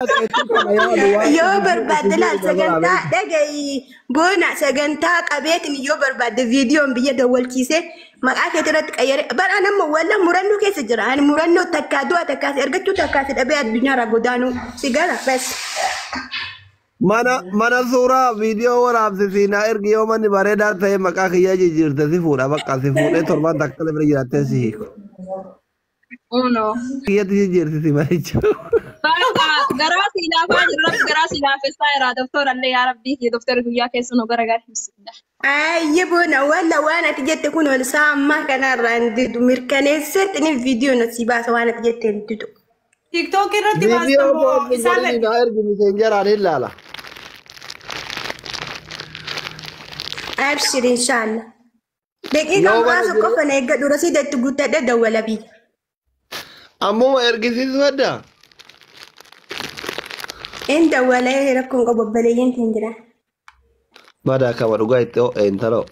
Yoo barbaadde laal sagantaa dhaga'i boona sagantaa qabeetin yoo barbaadde viidiyoon biyya dawwalchiisee maqaa keetii irratti qayyare bara nama walla murannoo keessa jira ani murannoo takkaa du'a takkaas ergachuu takkaas dhabee addunyaarraa godaanuu si gara bas. Mana suuraa viidiyoo waraabsisiinaa ergi yoo manni bareedaa ta'e maqaa kiyyaa jijjiirte si fuudha bakka si fuudhee torban takka bira jiraattee si hiiku. Uno. Kiyyatti jijjiirtisi maricha. Garaa silaafaa jirra garaa silaafessaa irraa doktora illee yaa rabbii kee doktora guyyaa keessa nu garagaara himsidha. Ayye boona walla waan ati jette kun ol saa ammaa kanarraa hin didu mirkaneessetti ni viidiyoo nasi baasa waan ati jette hin didu. TikTok irratti baastamoo isaan ergi miseenjaraan ilaala. Abshir inshallah. Daqiiqa muraasa qofa na eeggadhu rasiida itti guuttadhe dawwala biyya. Ammuma ergisiisu adda. In dawwalee rakkoon qabu obbaleeyyiin kan jira. Badaa kama dhugaa itti ho'e intaloo.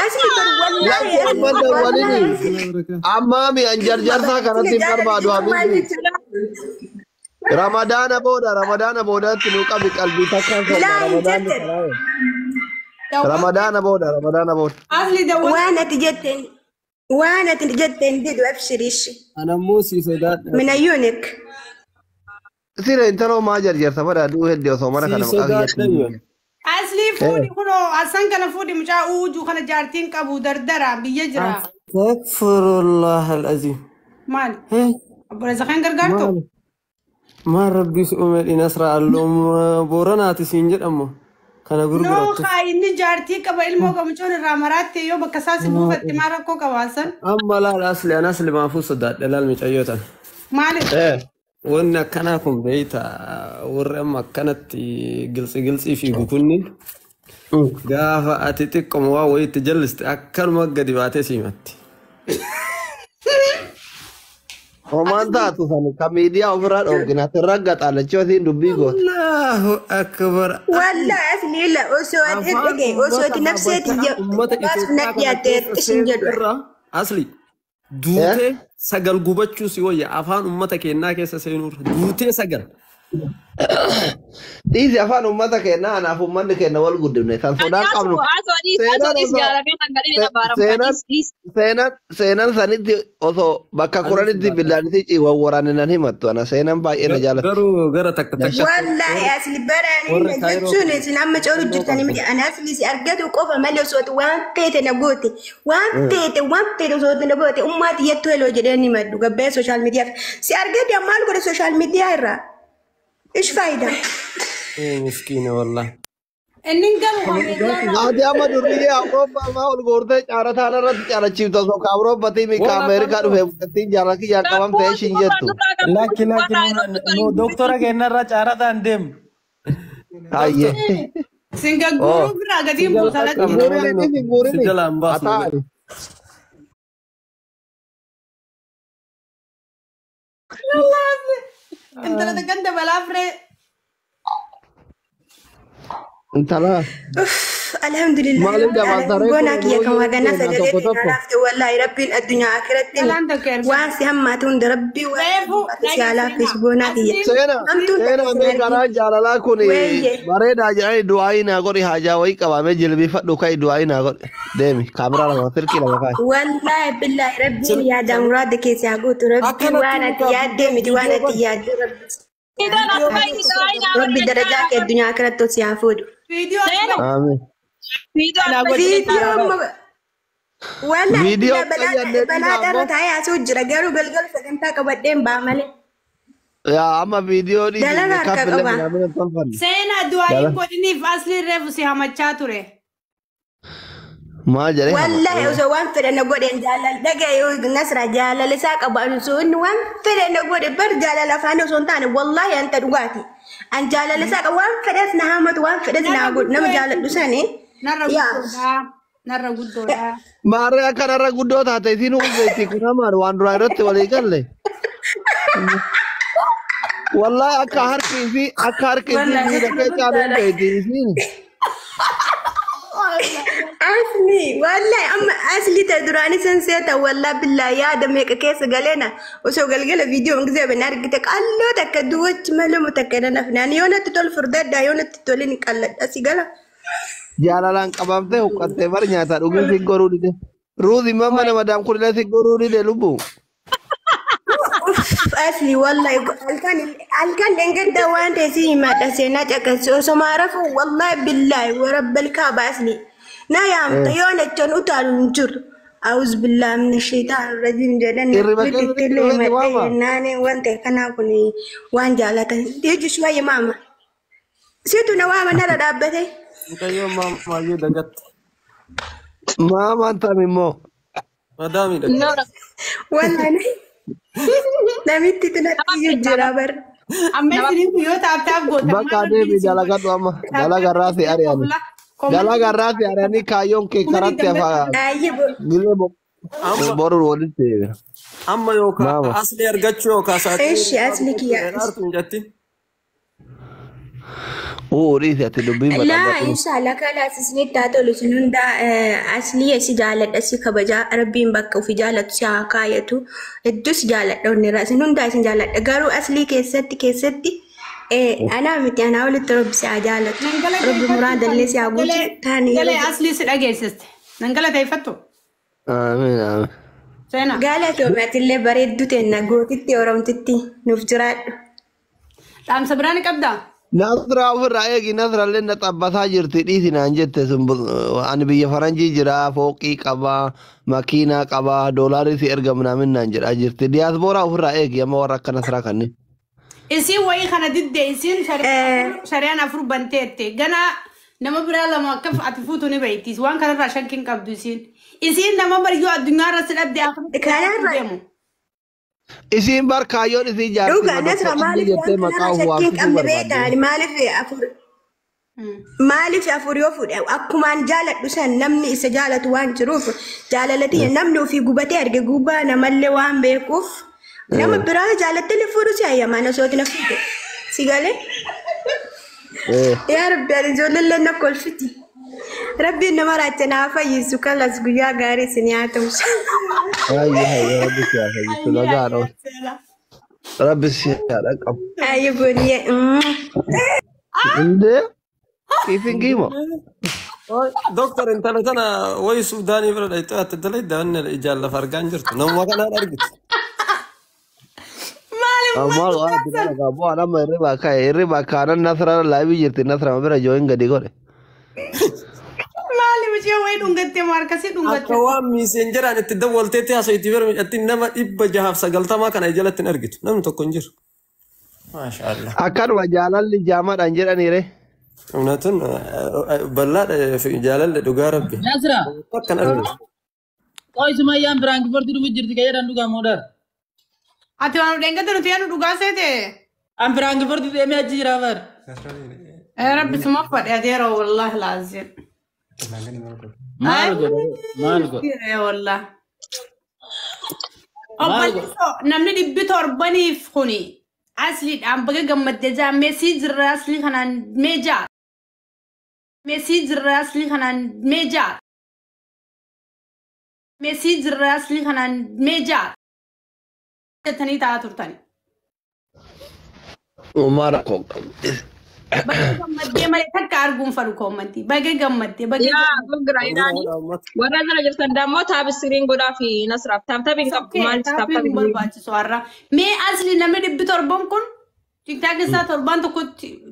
Asii bar wallahi Amma mi an jarjarsaa kanatti barbaadu habibi. Ramadaana boodatti nu qabi qalbii takkaan Ramadaana booda. asli dawwal waan ati jetteen didu abshirish. Anammoo si sodaadha. Min ayyuunik. Sire intaloo maa jarjarsa badaa du'u heddii osoo mana kana maqaa kiyyatti. asli fuudhi kunoo asan kana fuudhi mucaa uujuu kana jaartiin qabu dardara biyya jira. Astaghfirullah al-azim. Maal? Abbola zakan gargaartu? ما ربي سؤمر إنسرا اللهم بورناتي سينجر أمه كان No, غرغرت inni jaartii qaba ilmoo gamuchoon irraa maraatti yoo bakka isaas buufatti maal rakkoo qabaasan. أما لا الأصل أنا أصل ما فوز صدق دلال متأيوتا Maaliif? وإن كناكم بيتا ورما كانت جلسي في بكوني قافة أتيتكم واو يتجلس أكل ما قد باتي سيمتي Homaan taatu sana kan miidiyaa ofirraa dhoorgina sirraggat alachoosiin dubbii goota. الله أكبر Wallah asli la osoo ati dhage osoo ati nafseeti baas na dhiyaattee ishin jedhu. أصلي دوتي سجل جوبتشو سويا أفان أمتك كنا كيس سينور دوتي سجل Dhiisi afaan uummata kennaa anaaf uummanni kenna wal guddifne kan sodaan qabnu. Seenan sanitti osoo bakka kuranitti billaanitti ciiwwan waraaninan himattu ana seenan baay'ee na jaalatu. غرو تك Wallahi asli baraanii jechuun isin amma cooru jirtanii miti ani asli si argatu qofa malee osoo ati waan teete na goote waan teete osoo ati na goote ummaati yettu heloo jedhee ni maddu gabbee sooshaal miidiyaa si argate maal godhe sooshaal miidiyaa irraa. إيش فايدة؟ مسكينة والله Inni gamu Ati amma durbii Awurooppaa maa ol goortee caara taana irratti caalachiiftu osoo ka Awurooppatii mi ka Ameerikaa dhufe fudhattiin jaalala kiyyaa qabamtee ishiin jettu. لكن نو دكتورة كنا رجع عن دم Hayyee. singa guruu biraa gadi buusalatti. Buurini. سجل أمباس Ataari. Intala takkan dabalaa firee. Intala. Alhamdulillah. Maaliif dabaltaree Goonaa kiyya kan waaqannaa tokko sagalee tokko. kanaafte wallahi rabbiin addunyaa akhiratti Jalaan tokko erga. waan si hammaatu hunda rabbii Reefu, si alaafis goonaa kiyya. Seena mee karaan jaalalaa kun bareedaa jedhanii du'aayii naa godhi haajaa wayii qabamee jilbifadhu ka'i du'aayii naa godhi deemi kaameraa lama sirkii lama kaa'i. Wallahi billahi rabbiin yaadaan muraada keessa haa guutu rabbiin waan ati yaaddee miti waan ati yaadde rabbi darajaa kee addunyaa akhiratti si haa fuudhu. Viidiyoo Amiin. Wallahi Viidiyoo balaa dharra taa'ee asuu jira garuu galgala sagantaa qabadheen baa malee. Yaa amma viidiyoo dhiisi Dalagaa harka kaffillee qaba. midhaamina tolfanne. seenaa du'aayin godhiniif asli reefu si hamachaa ture. Maal jedhee Wallahi osoo waan fedhe na godhen jaalala dhaga'ee nasra jaalala isaa qabaatu sun waan fedhe na godhe bar jaalala afaan osoo hin taane wallahi anta dhugaati. An jaalala isaa qabu waan fedhes na hamatu waan fedhes na godhu nama jaaladhu sani. Narra Yaa. guddoodha. Narra guddoodha. Maarree akkanarra guddoo taate isiin hubeetti kun hamaan waan duraa irratti walii galle. Wallahi akka harki miidhagee caaluun beekti isiin. أصلي والله أما أصلي تدراني سنسيتا والله بالله يا دميك كيس قالنا وسو قال فيديو من زي بنار قلتك الله تكدوت ملو متكدنا فنان يونا تتول فرداد يونا تتولين قالت أسي قال Jaalalaan qabamtee huqqattee bar nyaataa dhuguu si goruu dide. Ruuzi mamma nama daam kudhila si goruu dide lubbu. أصلي والله الكان لنقد دوان تسي ما تسينا تكسو سمارفو والله بالله ورب الكعبة أصلي نايم تيونا تنو تنجر أعوذ بالله من الشيطان الرجيم جدًا ناني وانت كنا كوني وان جالتا تيجي شوية ماما سيتو نواما نرى دابتي انت يوم ما يدقت Maama anta mimmoo. مدامي دقت والله نميتي تنتي يجرا بر Amma isin yoo taaf goota. Bakka adeemi dalagadhu amma dalaga irraati ari'ani. Dalaga irraati ari'anii kaayyoon kee karatti hafaa. أيوة Gilee boru walitti deebi'a. اما يوكا Maama. اصلي ارجتشو يوكا ساكي إيش أصلك يا عارفين جتي Dhiisi ati dubbiin لا maxxanfatu. إن شاء الله كلا سنين تاتو لسنون دا أصلية سجالة أسي كبجا ربين بك وفي جالة شاكايتو الدوس جالة دون رأس سنون دا سجالة قالوا أصلي كيستي أنا متي أنا أولي ترب سجالة رب مراد اللي سيعبوت تاني Galee asli si dhageessiste. Nangala ta'eeffattu. Amiin amiin. Seenaa. قالت ومات اللي بريدو تنا قوتتي ورمتتي نفجرات Dhaamsa biraan qabdaa? Nasraa ofirraa eegi nasrallee na xabbataa jirti dhiisi naan jette sun ani biyya faranjii jira fooqii qabaa makiinaa qabaa doolaarii si erga minaamin naan jedhaa jirti diyaaspooraa ofirraa eegi amma warra akka nasraa kanneen. Isin wayii kana didde isin shari'aan afur banteette gana nama biraa lama akka ati fuutu ni beektis waan kanarraa shakkiin qabdu isin nama bariyyoo addunyaarra si dhabde Kanarra- deemu. Isiin bar kaayyoon isii jaartii dhugaa nasra maaliif jettee maqaa shakkiin qabne waamsisuu beektaan barbaadde. maaliif afur yoo fudhe akkumaan jaaladhu san namni isa jaalatu waan jiruuf jaalalati namni ofii gubatee arge gubaa namallee waan beekuuf nama biraa jaalattee fuudhu si ayyamaan osooti na fuudhe si galee yaa rabbi ani ijoollee na kolfiti rabbiin nama raacha naa fayyisu kalas guyyaa gaarii isin haa ta'u Ayyi rabbi si haa fayyisu nagaa dha. Rabbi si haa dhaqabu. ayyo booniyee Indee kiifin kiimo. دكتور انت انا وي سوداني بلا ايتات دلي دان الاجاله فرقان جرت نو ما كان ارجت Ammal waan ati kana qabu waan amma irriba kaanan nasra laabii jirti nasra bira jooyin gadi godhe. Maali ishee wayii dhungattee maarkasii dhungatte. كوام ميسنجر ان تدولتي تي اسيتي بر انما ابا جهاف سغلتما كان اجلت ارجت نم تكونجر ما شاء الله Akkanuma jaalalli jaamaadhaan jedhaniire. اونتن بلا في جلال دغا ربي Nasra, كان ارجت kau cuma yang Frankfurt itu menjadi kaya dan juga modal. Ati waan dhengate nuti yaanu dhugaa seete. Am Frankfurt itu emi aji rabar. Rabbi suma fadhe adeera wallahi laazim. Malgo. Wallah. Obbo namni dhibbi torbaniif kuni asliidhaan baga gammadde jaa meesii jirra aslii kanaan meejaa. Meesii jirra aslii kanaan meejaa. Meesii jirra aslii kanaan meejaa. Jettanii taa'aa turtani. Umara koo. Baga gammaddee malee takka arguun fadhu koommantii. Baga gammaddee baga يا بقرا إيراني ورا زرا جرسن دمو تاب السرين قدا في نصرف تاب تابين كاب مال تاب Taappiin تابين barbaachisu har'a. Mee asli namni dhibbi torban kun tiktaak isaa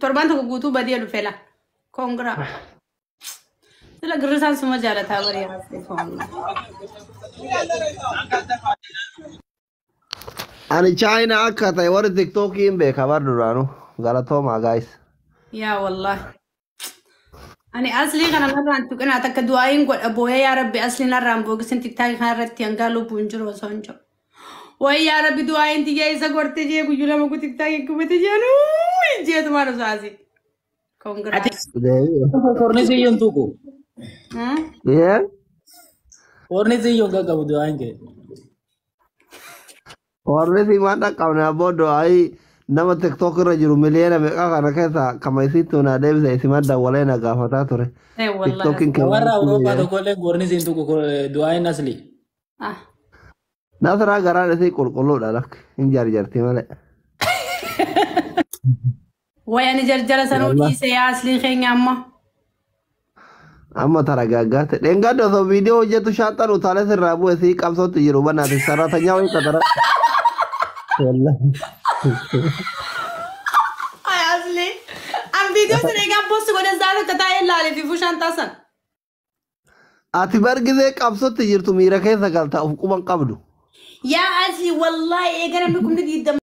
torban tokko guutuu badee dhufe la. Koongiraa. Sila girrisaan suma jaalataa barii haasee foon. Ani China akka ta'e warri TikTokii hin beeka bar duraanu galatoomaa guys. Yaa wallahi. Ani asli kana narraan tuqinaa takka du'aayin godha booya yaa rabbi asli narraan boogisin tiktaak kana irratti hangaa lubbuun jiru osoo hin jiru. Way yaa rabbi du'aayin tiyyaa isa gorte jee guyyuu lama ku tiktaak eeggumate jeenu jeetumaan osoo asii. Koongiraa. Kornisi yang tuku. Yeah? Kornisi yang gak kamu doang ke. Warri si mana qabna boodo ayi nama tiktok irra jiru miliyoona meeqa kana keessa kama isitti na deebisa isima dawwalee na gaafataa ture. Tiktokin warra Awurooppaa tokkollee goorni siin tuqu du'aayin asli. Nasraa garaan isii qulqulluudha lakk hin jarjarti malee. Wayani jarjara sanuu dhiise yaa asliin keenya amma. Amma taragaaggaate dheengadda osoo viidiyoo hojjetu shaanxan utaalee sirraa bu'e sii qabsootti jiru banaati sarratanyaa wayii qatara. Ay asli. An viidiyoo sana egaa posti godhan zaata akka taa'ee ilaalee fi fushaan taasan. Ati bargisee qabsootti jirtu miira keessa galtaa of quban qabdu. Yaa asli wallaahi eega namni kumni diidama.